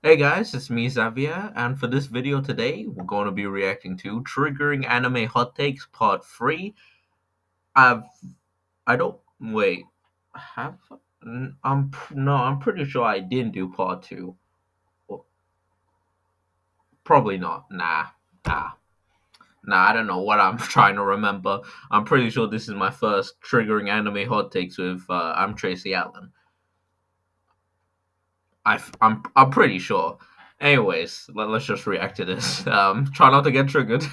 Hey guys, it's me Xavier, and for this video today, we're going to be reacting to Triggering Anime Hot Takes Part 3. I've, I don't, wait, have, no, I'm pretty sure I didn't do Part 2. Well, probably not, nah, I don't know what I'm trying to remember. I'm pretty sure this is my first Triggering Anime Hot Takes with, I'm Tracy Allen. I'm pretty sure. Anyways, let's just react to this. Try not to get triggered.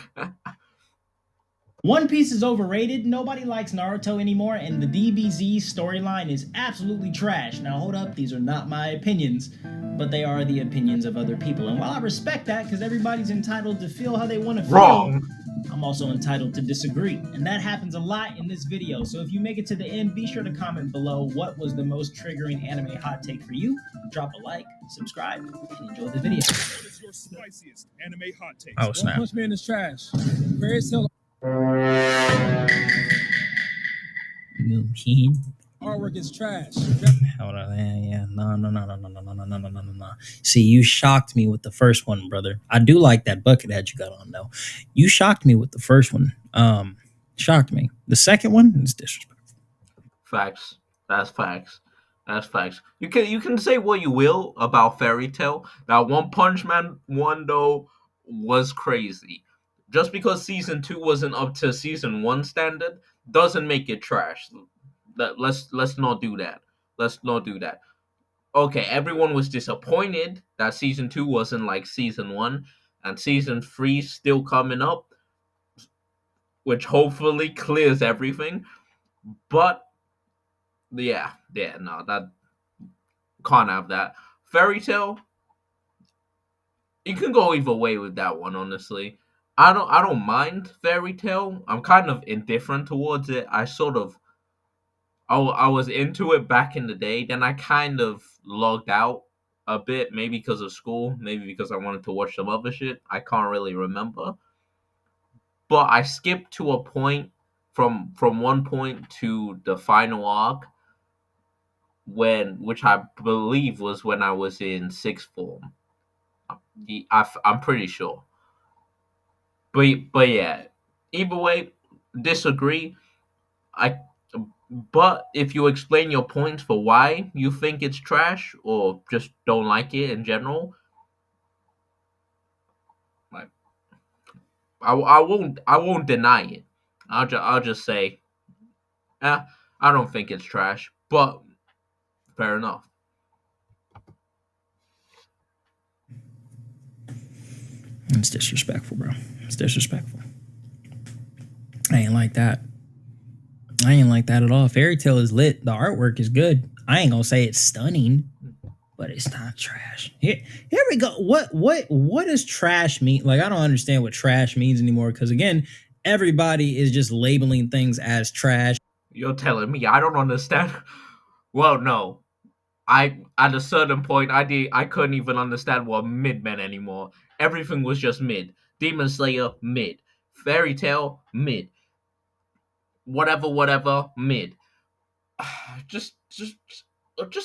One Piece is overrated, nobody likes Naruto anymore, and the DBZ storyline is absolutely trash. Now hold up, these are not my opinions, but they are the opinions of other people. And while I respect that, because everybody's entitled to feel how they want to feel, Wrong. I'm also entitled to disagree. And that happens a lot in this video. So if you make it to the end, be sure to comment below what was the most triggering anime hot take for you. Drop a like, subscribe, and enjoy the video. What is your spiciest anime hot takes? Oh, snap. One Punch Man is trash. Fairy Tail artwork is trash. Hold on, yeah. No. See, you shocked me with the first one, brother. I do like that bucket hat you got on, though. You shocked me with the first one. Shocked me. The second one is disrespectful. Facts. That's facts. That's facts. You can say what you will about Fairy Tail. That One Punch Man one though was crazy. Just because season 2 wasn't up to season 1 standard doesn't make it trash. Let's not do that. Let's not do that. Okay, everyone was disappointed that season 2 wasn't like season 1, and season 3 still coming up, which hopefully clears everything. But yeah, no, that can't have that. Fairy Tail, you can go either way with that one, honestly. I don't mind Fairy Tail. I'm kind of indifferent towards it. I was into it back in the day, then I kind of logged out a bit, maybe because of school, maybe because I wanted to watch some other shit. I can't really remember. But I skipped to a point from one point to the final arc which I believe was when I was in sixth form. I'm pretty sure. But yeah, either way, disagree. I But if you explain your points for why you think it's trash or just don't like it in general, like I won't deny it. I'll just say, I don't think it's trash, but fair enough. It's disrespectful, bro. It's disrespectful. I ain't like that. I ain't like that at all. Fairy Tail is lit. The artwork is good. I ain't gonna say it's stunning, but it's not trash. Here we go. What does trash mean? Like, I don't understand what trash means anymore, because again, everybody is just labeling things as trash. You're telling me I don't understand? Well, no. At a certain point I couldn't even understand what mid meant anymore. Everything was just mid. Demon Slayer mid. Fairy Tail mid. Whatever mid. Just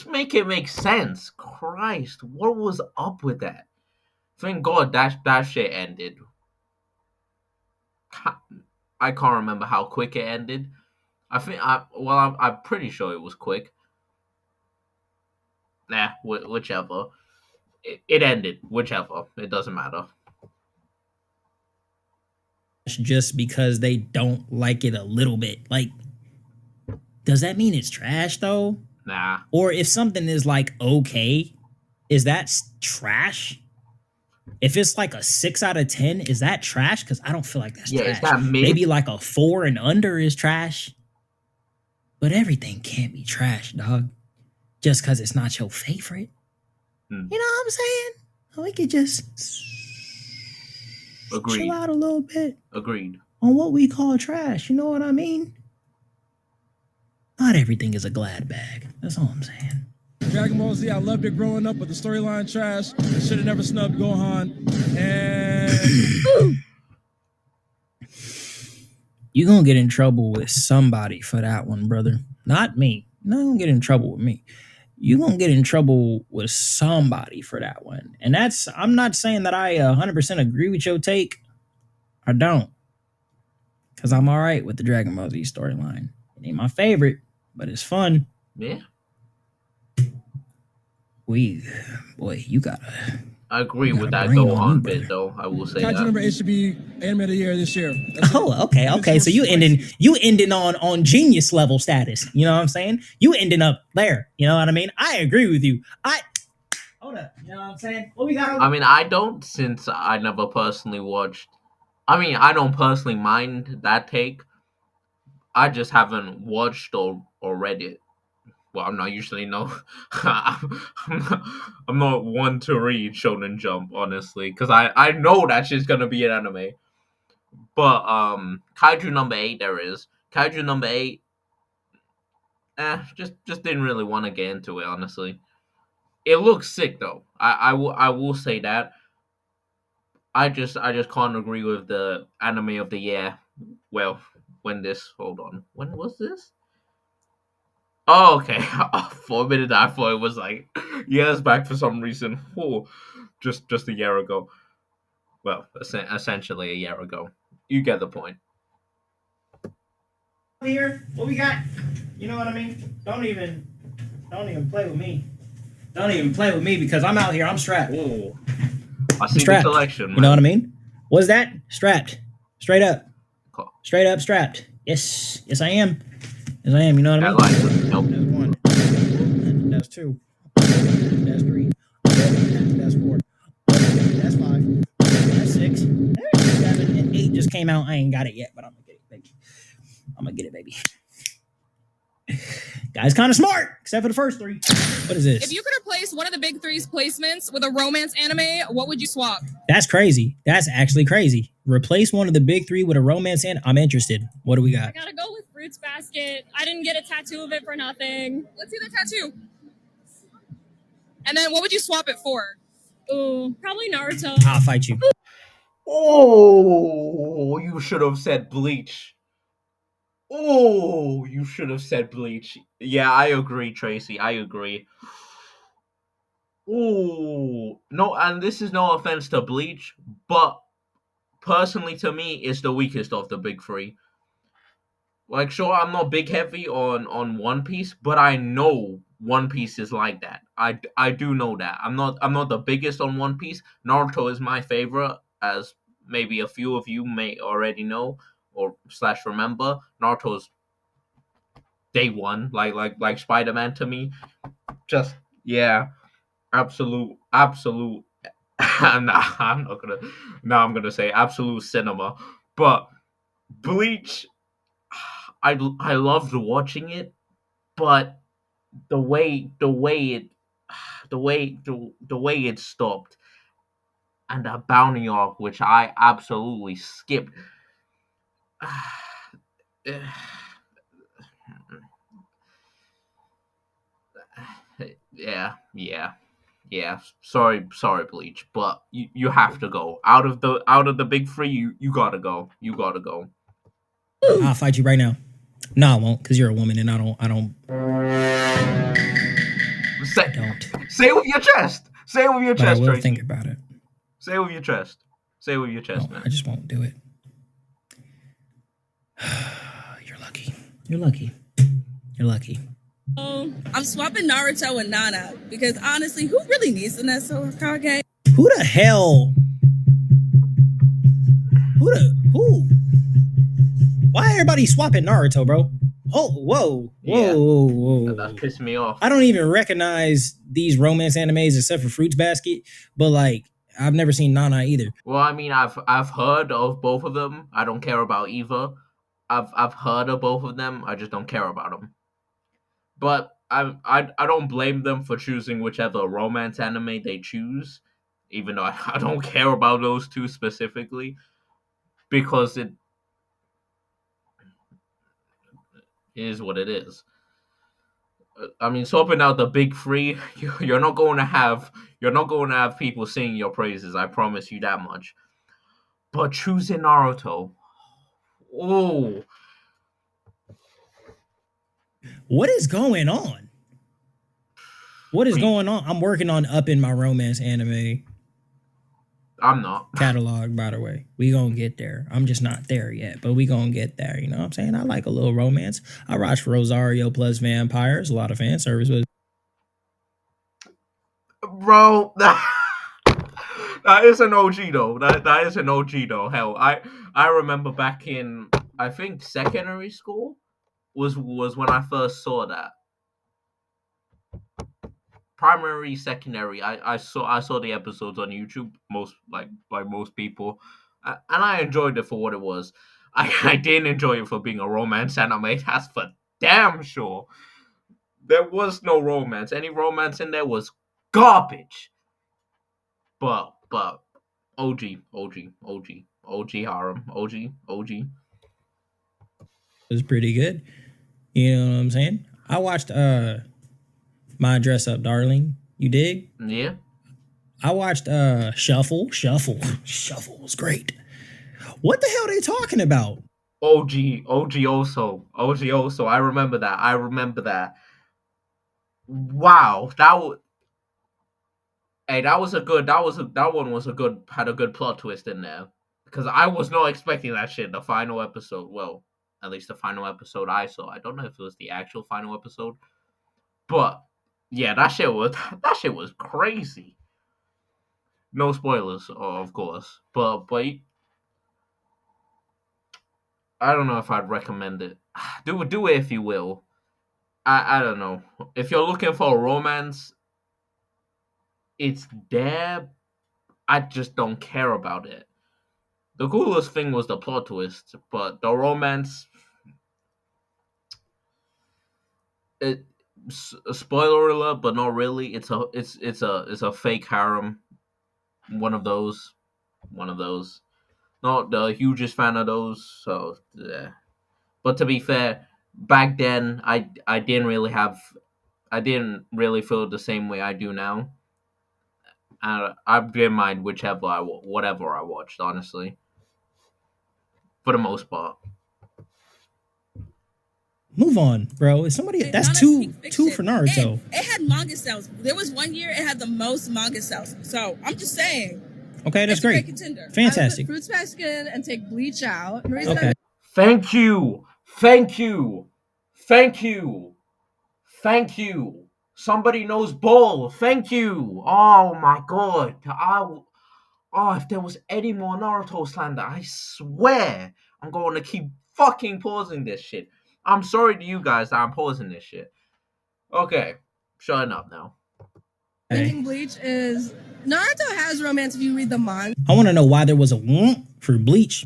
make it make sense. Christ, what was up with that? Thank God that shit ended. I can't remember how quick it ended. I'm pretty sure it was quick. Nah, whichever. It ended. Whichever. It doesn't matter. Just because they don't like it a little bit. Like, does that mean it's trash though? Nah. Or if something is like okay, is that trash? If it's like a 6 out of 10, is that trash? Because I don't feel like that's trash. Is that mid? Maybe like a 4 and under is trash. But everything can't be trash, dog. Just because it's not your favorite. You know what I'm saying? We could just chill out a little bit. Agreed. On what we call trash. You know what I mean? Not everything is a glad bag. That's all I'm saying. Dragon Ball Z, I loved it growing up, but the storyline trash. I should have never snubbed Gohan. And you gonna get in trouble with somebody for that one, brother. Not me. No, don't get in trouble with me. you gonna get in trouble with somebody for that one. And I'm not saying that I 100% agree with your take. I don't, because I'm all right with the Dragon Ball Z storyline. It ain't my favorite, but it's fun. Yeah, Boy, you got I agree with a that brain on you, Gohan brother. bit though. I will say Kaiju that. number 8 should be anime of the year this year. That's Oh, okay. So you ending on genius level status. You know what I'm saying? You ending up there. You know what I mean? I agree with you. Hold up. You know what I'm saying? What we got? I mean, I don't, since I never personally watched. I mean, I don't personally mind that take. I just haven't watched or read it. Well, I'm not usually no. I'm not one to read Shonen Jump, honestly, because I know that shit's gonna be an anime. But Kaiju number 8, there is Kaiju number 8. Just didn't really want to get into it, honestly. It looks sick though. I will say that. I just can't agree with the anime of the year. Well, hold on, when was this? Oh, okay. For a minute, I thought it was like years back for some reason. Oh, just a year ago. Well, essentially a year ago. You get the point. Here, what we got? You know what I mean? Don't even play with me. Don't even play with me because I'm out here. I'm strapped. Oh, I see Strapped. the collection. Man. You know what I mean? What's that? Strapped. Straight up. Cool. Straight up strapped. Yes, I am. Yes, I am. You know what I mean? Nope. That's one. That's two. That's three. That's four. That's five. That's six. Seven and 8 just came out. I ain't got it yet, but I'm gonna get it, baby. I'm gonna get it, baby. Guy's kind of smart, except for the first 3. What is this? If you could replace one of the big 3's placements with a romance anime, what would you swap? That's crazy. That's actually crazy. Replace one of the big 3 with a romance anime. I'm interested. What do we got? I gotta go with Fruits Basket. I didn't get a tattoo of it for nothing. Let's see the tattoo. And then what would you swap it for? Ooh, probably Naruto. I'll fight you. Oh, you should have said Bleach. Oh, you should have said Bleach. Yeah, I agree, Tracy. I agree. Oh, no, and this is no offense to Bleach, but personally to me, it's the weakest of the big 3. Like, sure, I'm not big heavy on One Piece, but I know One Piece is like that. I do know that. I'm not the biggest on One Piece. Naruto is my favorite, as maybe a few of you may already know or slash remember. Naruto's day one, like Spider-Man to me. Just yeah, absolute. Nah, I'm not gonna. Now I'm gonna say absolute cinema, but Bleach. I loved watching it, but the way it stopped, and the bounty arc, which I absolutely skipped. Yeah. Sorry, Bleach, but you have to go out of the big 3. You gotta go. You gotta go. I'll fight you right now. No, I won't, because you're a woman, and I don't. Say it with your chest. Say it with your But I chest, will Tracy. think about it. Say it with your chest. Say it with your chest, No, man. I just won't do it. You're lucky. You're lucky. You're lucky. Oh, I'm swapping Naruto and Nana because honestly, who really needs the Neso Hokage? Who the hell? Who? Why everybody swapping Naruto, bro? Oh, whoa. That pissed me off. I don't even recognize these romance animes except for Fruits Basket, but like I've never seen Nana either. Well, I mean, I've heard of both of them. I don't care about either. I've heard of both of them. I just don't care about them. But I don't blame them for choosing whichever romance anime they choose, even though I don't care about those two specifically, because it is what it is. I mean, swapping out the big 3, you're not going to have people singing your praises. I promise you that much. But choosing Naruto, oh, What is going on? What is going on? I'm working on upping my romance anime I'm not. catalog, by the way. We gonna get there. I'm just not there yet, but we gonna get there. You know what I'm saying? I like a little romance. I watched Rosario plus Vampires. A lot of fan service, but Bro, that is an OG though. That is an OG though. Hell, I remember back in, I think, secondary school was when I first saw that. Primary, secondary. I saw the episodes on YouTube. Most like most people, and I enjoyed it for what it was. I didn't enjoy it for being a romance anime. That's for damn sure. There was no romance. Any romance in there was garbage. But OG harem, OG. it was pretty good. You know what I'm saying? I watched My Dress Up Darling. You dig? Yeah. I watched Shuffle. Shuffle was great. What the hell are they talking about? OG also. I remember that. Wow, that one was a good, had a good plot twist in there, because I was not expecting that shit. The final episode, well, at least the final episode I saw. I don't know if it was the actual final episode, but yeah, that shit was crazy. No spoilers, of course, but I don't know if I'd recommend it. Do it if you will. I don't know. If you're looking for a romance, it's there. I just don't care about it. The coolest thing was the plot twist, but the romance, it, spoiler alert, but not really. It's a fake harem. One of those. One of those. Not the hugest fan of those. So yeah. But to be fair, back then I didn't really feel the same way I do now. I didn't mind whatever I watched, honestly, for the most part. Move on, bro. Is somebody that's two for Naruto. It had manga sales. There was one year it had the most manga sales. So I'm just saying. Okay, that's It's a great great. contender. Fantastic. Fruits basket and take bleach out. Okay. Thank you. Thank you. Thank you. Thank you. Somebody knows ball. Thank you. Oh my god. If there was any more Naruto slander, I swear I'm going to keep fucking pausing this shit. I'm sorry to you guys that I'm pausing this shut. Okay, shutting up now. Thinking bleach is Naruto has romance if you read the manga. I want to know why there was a womp for Bleach.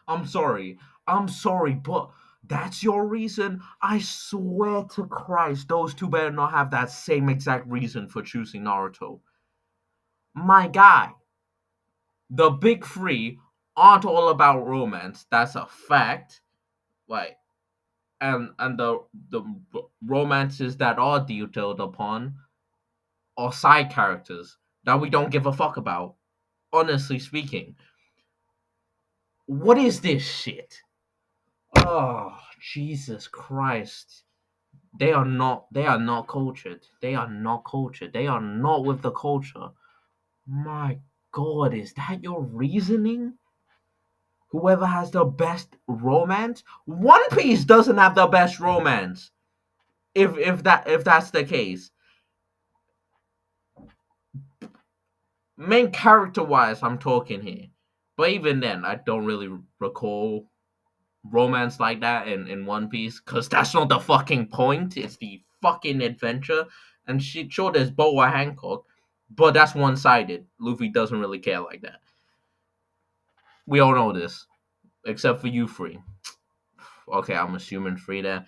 I'm sorry, but that's your reason? I swear to Christ, those two better not have that same exact reason for choosing Naruto. My guy, the big three aren't all about romance. That's a fact. Like, and the romances that are detailed upon are side characters that we don't give a fuck about. Honestly speaking, what is this shit? Oh, Jesus Christ. They are not cultured. They are not cultured. They are not with the culture. My god, is that your reasoning? Whoever has the best romance? One Piece doesn't have the best romance. If that's the case. Main character wise, I'm talking here. But even then, I don't really recall romance like that in One Piece, because that's not the fucking point. It's the fucking adventure. And sure, there's Boa Hancock, but that's one sided. Luffy doesn't really care like that. We all know this, except for you, Free. Okay, I'm assuming Free there.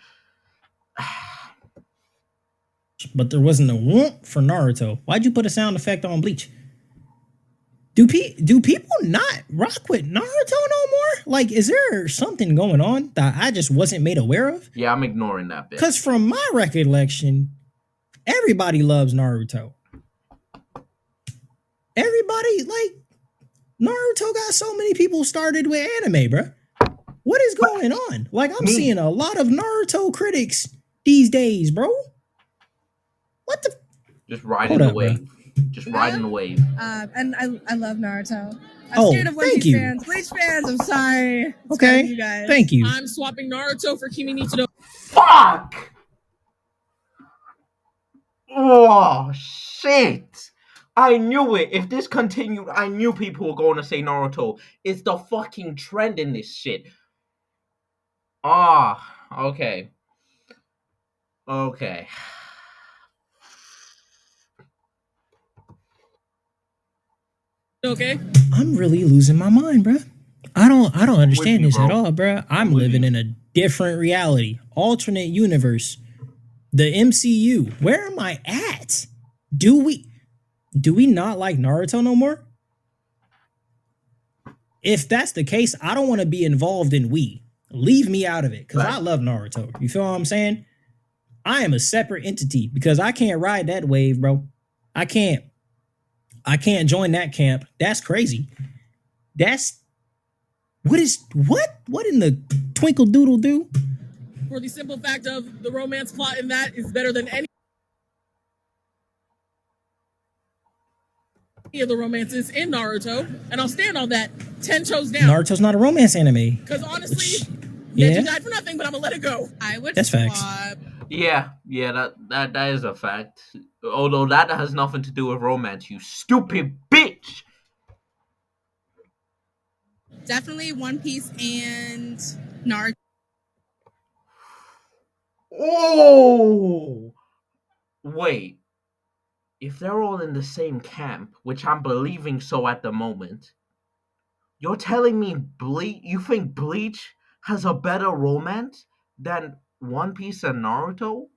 But there wasn't a womp for Naruto. Why'd you put a sound effect on Bleach? Do people not rock with Naruto no more? Like, is there something going on that I just wasn't made aware of? Yeah, I'm ignoring that bit. Because from my recollection, everybody loves Naruto. Everybody, like, Naruto got so many people started with anime, bruh. What is going on? Like, I'm Me. seeing a lot of Naruto critics these days, bro. What the? Just riding Hold the up, bro. wave. Just riding the wave. And I love Naruto. I'm Oh, scared of One thank Piece you. fans. Bleach fans, I'm sorry. It's Okay, kind of you guys. thank you. I'm swapping Naruto for Kimi needs to know. Fuck! Oh, shit! I knew it. If this continued, I knew people were going to say Naruto. It's the fucking trend in this shit. Ah, okay. Okay. Okay. I'm really losing my mind, bro. I don't understand you, this at bro. all, bro. I'm with living you. in a different reality, alternate universe, the MCU. Where am I at? Do we not like Naruto no more? If that's the case, I don't want to be involved in we. Leave me out of it because I love Naruto. You feel what I'm saying? I am a separate entity because I can't ride that wave, bro. I can't join that camp. That's crazy. That's what in the twinkle doodle do? For the simple fact of the romance plot in that is better than any of the romances in Naruto, and I'll stand on that 10 toes down. Naruto's not a romance anime. Because honestly, yeah, Neji died for nothing, but I'm gonna let it go. I would That's facts. swap. Yeah, that is a fact. Although that has nothing to do with romance, you stupid bitch. Definitely One Piece and Naruto. Oh, wait. If they're all in the same camp, which I'm believing so at the moment, you're telling me you think Bleach has a better romance than One Piece and Naruto?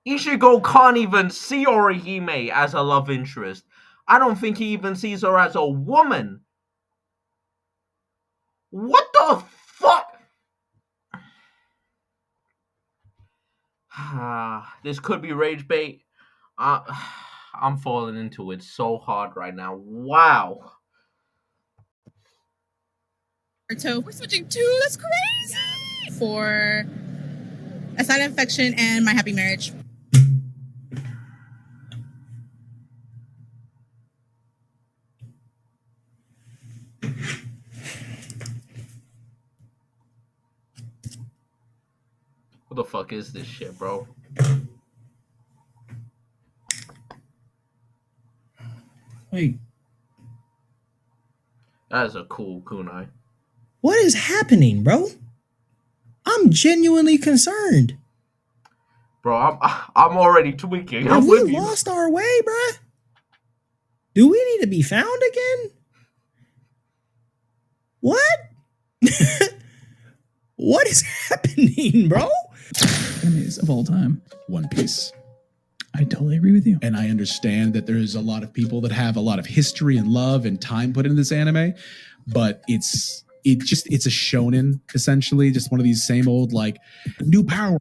Ishigo can't even see Orihime as a love interest. I don't think he even sees her as a woman. What the fuck? This could be rage bait. I'm falling into it so hard right now. Wow. Naruto. We're switching to that's crazy for A Silent Affection and My Happy Marriage. What the fuck is this shit, bro? Wait, That is a cool kunai. what is happening, bro? I'm genuinely concerned. Bro, I'm already tweaking. Have I'm we with you. lost our way, bruh? Do we need to be found again? What? What is happening, bro? Animes of all time. One Piece. I totally agree with you. And I understand that there's a lot of people that have a lot of history and love and time put into this anime, but it's a shonen, essentially, just one of these same old like new power.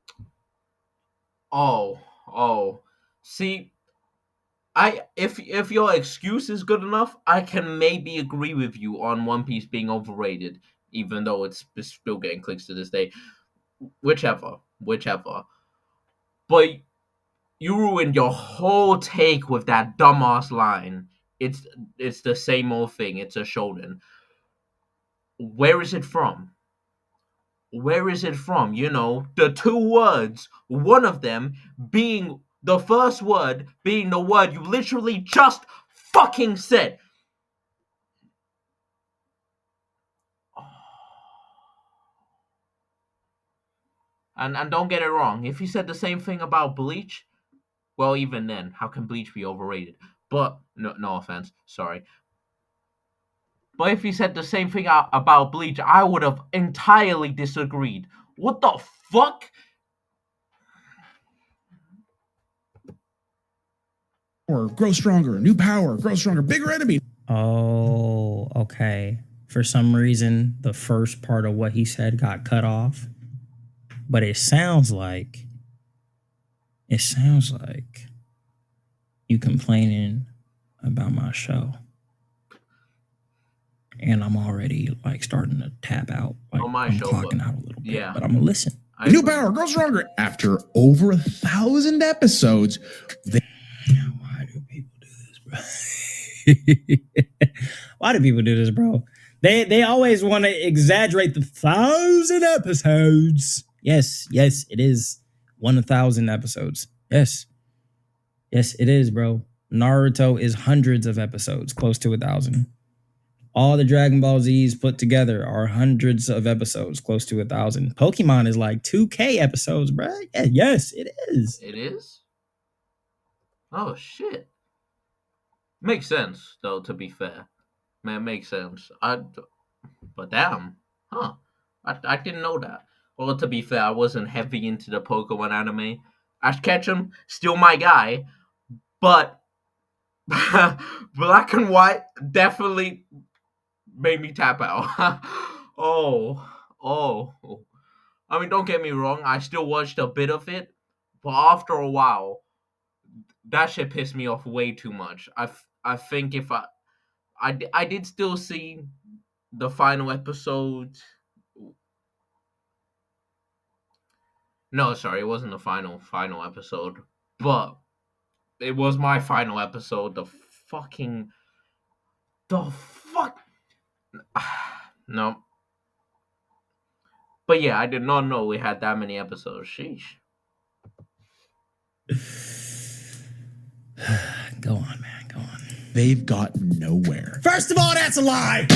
Oh. See, if your excuse is good enough, I can maybe agree with you on One Piece being overrated, even though it's still getting clicks to this day. Whichever. But you ruined your whole take with that dumbass line. It's the same old thing. It's a shonen. Where is it from? Where is it from? You know, the two words, one of them being the first word being the word you literally just fucking said. And don't get it wrong, if you said the same thing about Bleach, well, even then, how can Bleach be overrated? But no offense, sorry. But if you said the same thing about Bleach, I would have entirely disagreed. What the fuck? Or grow stronger, new power, grow stronger, bigger enemy. Oh, okay. For some reason, the first part of what he said got cut off. But it sounds like you complaining about my show. and I'm already like starting to tap out. Like On my I'm show, clocking but- out a little bit, yeah. but I'm gonna listen. New power, grow stronger. After over 1,000 episodes, Why do people do this, bro? Why do people do this, bro? They always want to exaggerate the 1,000 episodes. Yes, it is 1,000 episodes. Yes, it is, bro. Naruto is hundreds of episodes, close to 1,000. All the Dragon Ball Zs put together are hundreds of episodes, close to 1,000. Pokemon is like 2K episodes, bro. Yeah, yes, it is. It is? Oh, shit. Makes sense, though, to be fair. Man, makes sense. But damn. Huh. I didn't know that. Well, to be fair, I wasn't heavy into the Pokemon anime. Ash Ketchum, still my guy. But Black and White definitely made me tap out. oh. I mean, don't get me wrong. I still watched a bit of it. But after a while, that shit pissed me off way too much. I think if I did still see the final episode. No, sorry, it wasn't the final episode, but it was my final episode. The fuck. No. But yeah, I did not know we had that many episodes. Sheesh. Go on, man. Go on. they've gotten nowhere. First of all, that's a lie.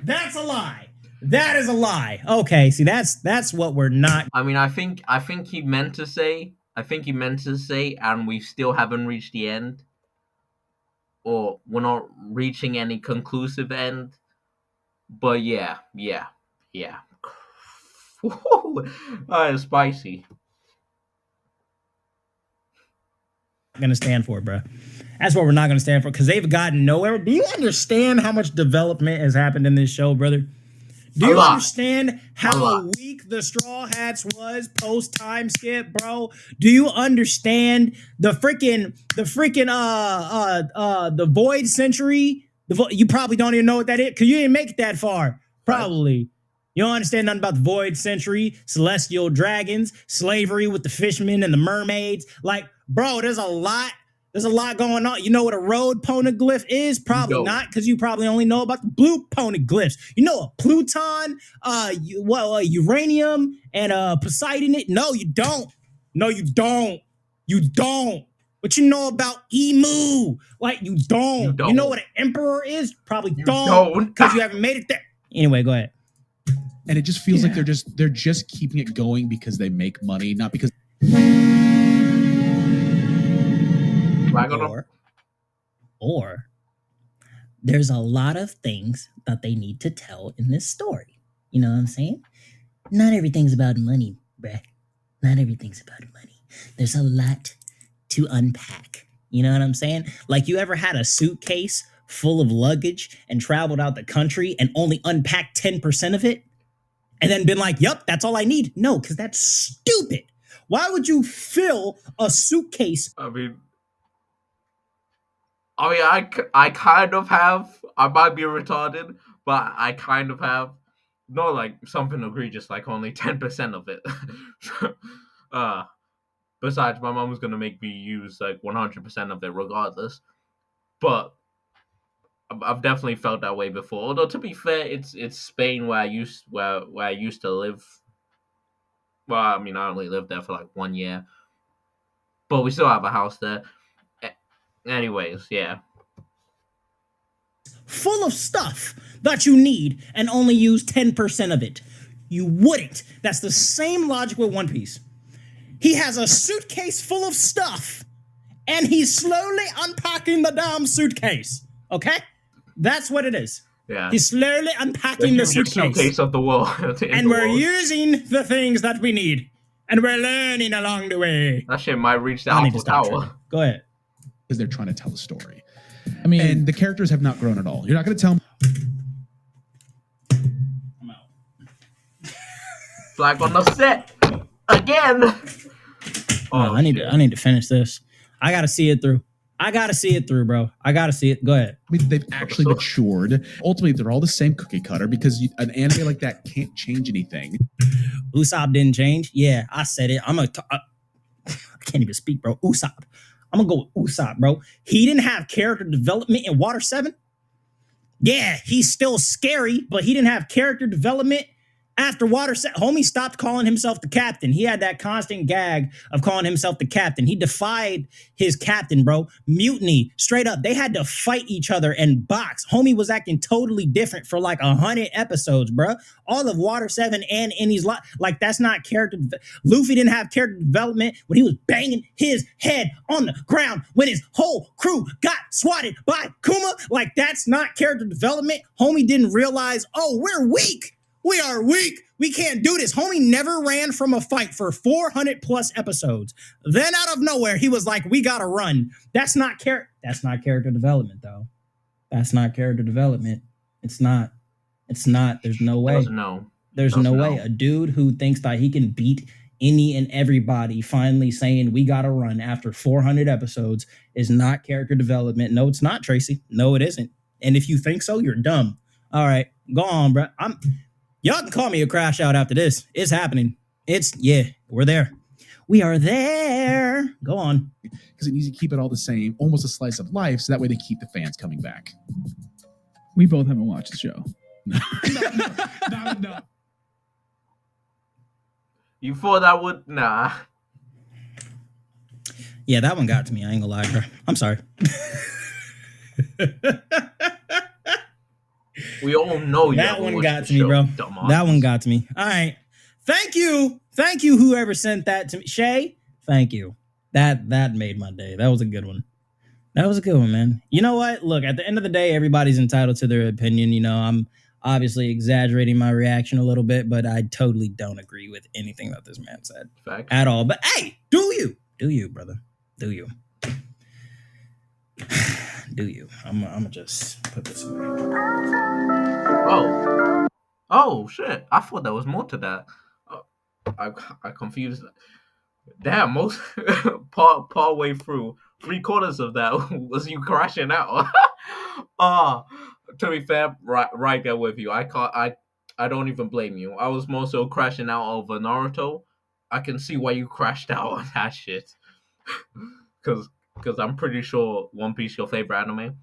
That's a lie. That is a lie. Okay, see, that's what we're not. I mean, I think he meant to say. And we still haven't reached the end, or we're not reaching any conclusive end. But yeah. That is spicy. Gonna stand for, bro. That's what we're not gonna stand for, because they've gotten nowhere. Do you understand how much development has happened in this show, brother? Do you understand how weak the Straw Hats was post time skip, bro? Do you understand the freaking the Void Century? You probably don't even know what that is, because you didn't make it that far. Probably. Right. You don't understand nothing about the Void Century, celestial dragons, slavery with the fishermen and the mermaids. Like, bro, there's a lot going on. You know what a road poneglyph is? Probably not, because you probably only know about the blue poneglyphs. You know a Pluton, uranium, and Poseidon. No, you don't. You don't. But you know about Emu. Like, you don't. You know what an emperor is? Probably don't. Because you haven't made it there. Anyway, go ahead. And it just feels like they're just keeping it going because they make money, not because. Or there's a lot of things that they need to tell in this story. You know what I'm saying? Not everything's about money, bruh. Not everything's about money. There's a lot to unpack. You know what I'm saying? Like, you ever had a suitcase full of luggage and traveled out the country and only unpacked 10% of it? And then been like, yep, that's all I need? No, because that's stupid. Why would you fill a suitcase? I mean, I kind of have. I might be retarded, but I kind of have. Not like something egregious, like only 10% of it. Besides, my mom was gonna make me use like 100% of it regardless. But I've definitely felt that way before. Although, to be fair, it's Spain where I used to live. Well, I mean, I only lived there for like 1 year, but we still have a house there. Anyways, yeah. Full of stuff that you need and only use 10% of it. You wouldn't. That's the same logic with One Piece. He has a suitcase full of stuff, and he's slowly unpacking the damn suitcase. Okay? That's what it is. Yeah. He's slowly unpacking the suitcase of the world. And we're using the things that we need. And we're learning along the way. That shit might reach the Eiffel Tower. Go ahead. Because they're trying to tell a story. I mean, and the characters have not grown at all. You're not going to tell me. I'm out. Flag on the set again. I need to finish this. I got to see it through. I gotta see it through, bro. I gotta see it. Go ahead. I mean, they've actually matured. Ultimately, they're all the same cookie cutter because an anime like that can't change anything. Usopp didn't change. Yeah, I said it. I can't even speak, bro. Usopp. I'm gonna go with Usopp, bro. He didn't have character development in Water 7. Yeah, he's still scary, but he didn't have character development after Water 7. Homie stopped calling himself the captain. He had that constant gag of calling himself the captain. He defied his captain, bro. Mutiny, straight up. They had to fight each other and box. Homie was acting totally different for like 100 episodes, bro. All of Water 7 and Innie's lot. Like, that's not character. Luffy didn't have character development when he was banging his head on the ground when his whole crew got swatted by Kuma. Like, that's not character development. Homie didn't realize, oh, we're weak. We are weak. We can't do this. Homie never ran from a fight for 400 plus episodes. Then out of nowhere, he was like, we gotta run. That's not character development, though. That's not character development. It's not. There's no way. There's no way. A dude who thinks that he can beat any and everybody finally saying we gotta run after 400 episodes is not character development. No, it's not, Tracy. No, it isn't. And if you think so, you're dumb. All right, go on, bro. Y'all can call me a crash out after this. It's happening. We're there. We are there. Go on. Because it needs to keep it all the same, almost a slice of life, so that way they keep the fans coming back. We both haven't watched the show. No. You thought I would? Nah. Yeah, that one got to me. I ain't gonna lie, bro. I'm sorry. We all know that one got to me, bro. That one got to me. All right. Thank you, whoever sent that to me. Shay, thank you. That made my day. That was a good one. That was a good one, man. You know what? Look, at the end of the day, everybody's entitled to their opinion. You know, I'm obviously exaggerating my reaction a little bit, but I totally don't agree with anything that this man said. Fact. At all. But hey, do you, brother. Do you. Do you. I'm gonna just put this away. Oh shit. I thought there was more to that. I confused. Damn, most part way through, 3/4 of that was you crashing out. To be fair, right there with you. I don't even blame you. I was more so crashing out over Naruto. I can see why you crashed out on that shit. Because I'm pretty sure One Piece your favorite anime.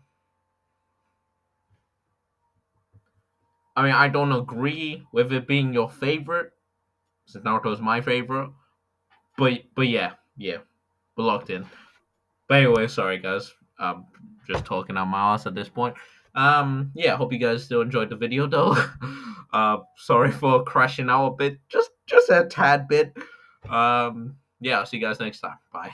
I mean, I don't agree with it being your favorite, since Naruto is my favorite. But yeah, we're locked in. But anyway, sorry guys, I'm just talking out my ass at this point. Yeah, hope you guys still enjoyed the video though. Sorry for crashing out a bit, just a tad bit. Yeah, I'll see you guys next time. Bye.